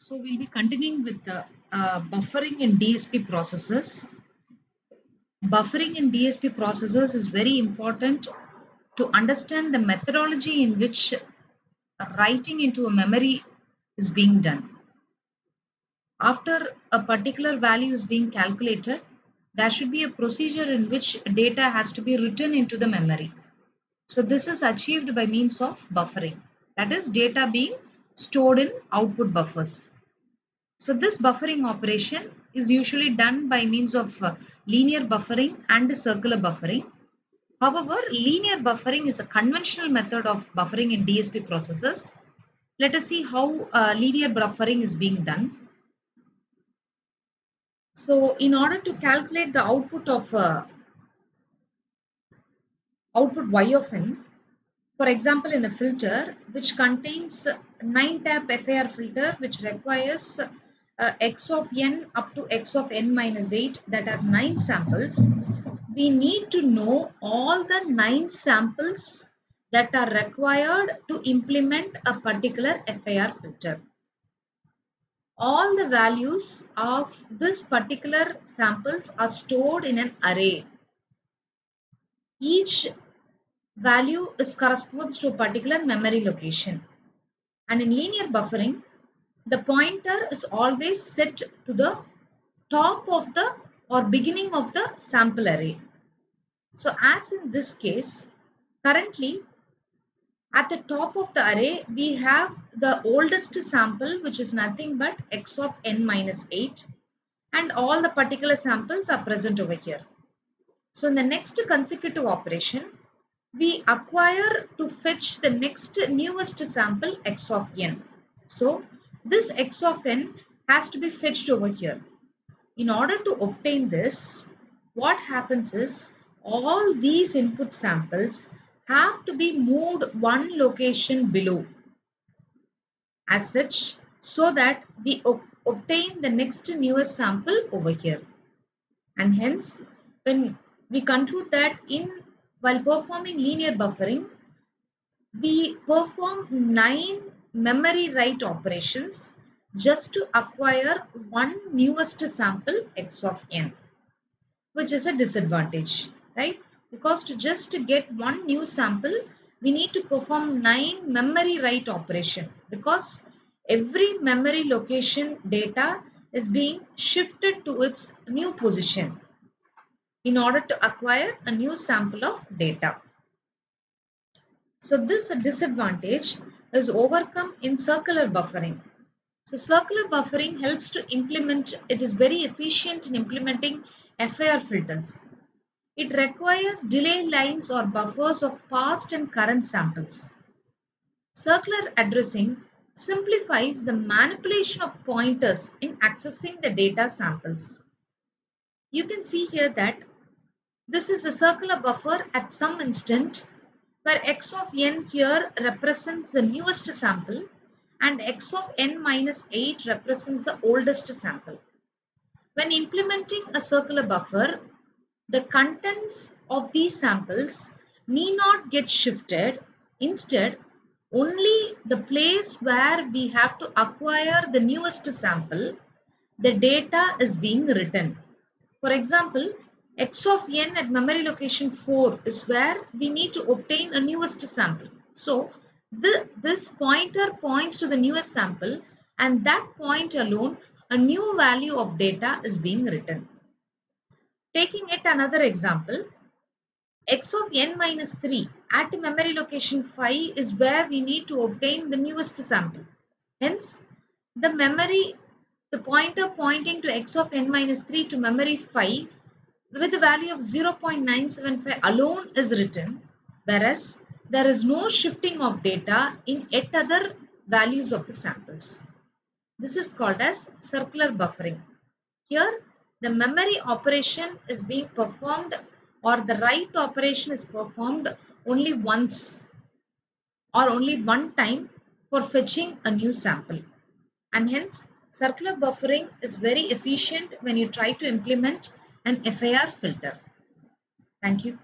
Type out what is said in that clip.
So we'll be continuing with the buffering in DSP processes. Buffering in DSP processes is very important to understand the methodology in which writing into a memory is being done. After a particular value is being calculated, there should be a procedure in which data has to be written into the memory. So this is achieved by means of buffering. That is data being stored in output buffers. So this buffering operation is usually done by means of linear buffering and circular buffering. However, linear buffering is a conventional method of buffering in DSP processes. Let us see how linear buffering is being done. So in order to calculate the output of output y of n, for example, in a filter which contains 9 tap FIR filter which requires x of n up to x of n minus 8, that are 9 samples, we need to know all the 9 samples that are required to implement a particular FIR filter. All the values of this particular samples are stored in an array. Each value is corresponds to a particular memory location. And in linear buffering, the pointer is always set to the top of the or beginning of the sample array. So as in this case, currently at the top of the array, we have the oldest sample, which is nothing but x of n minus 8. And all the particular samples are present over here. So in the next consecutive operation, we acquire to fetch the next newest sample x of n. So this x of n has to be fetched over here. In order to obtain this, what happens is all these input samples have to be moved one location below as such, so that we obtain the next newest sample over here. And hence, when we conclude that while performing linear buffering, we perform 9 memory write operations just to acquire one newest sample x of n, which is a disadvantage, right? Because to just get one new sample, we need to perform 9 memory write operation, because every memory location data is being shifted to its new position in order to acquire a new sample of data. So this disadvantage is overcome in circular buffering. So circular buffering helps to implement, it is very efficient in implementing FIR filters. It requires delay lines or buffers of past and current samples. Circular addressing simplifies the manipulation of pointers in accessing the data samples. You can see here that this is a circular buffer at some instant, where x of n here represents the newest sample and x of n minus 8 represents the oldest sample. When implementing a circular buffer, the contents of these samples need not get shifted. Instead, only the place where we have to acquire the newest sample, the data is being written. For example, x of n at memory location 4 is where we need to obtain a newest sample. So this pointer points to the newest sample, and that point alone, a new value of data is being written. Taking it another example, x of n minus 3 at memory location 5 is where we need to obtain the newest sample. Hence, the pointer pointing to x of n minus 3 to memory 5 with the value of 0.975 alone is written, whereas there is no shifting of data in yet other values of the samples. This is called as circular buffering. Here, the memory operation is being performed, or the write operation is performed only once or only one time for fetching a new sample. And hence, circular buffering is very efficient when you try to implement an FIR filter. Thank you.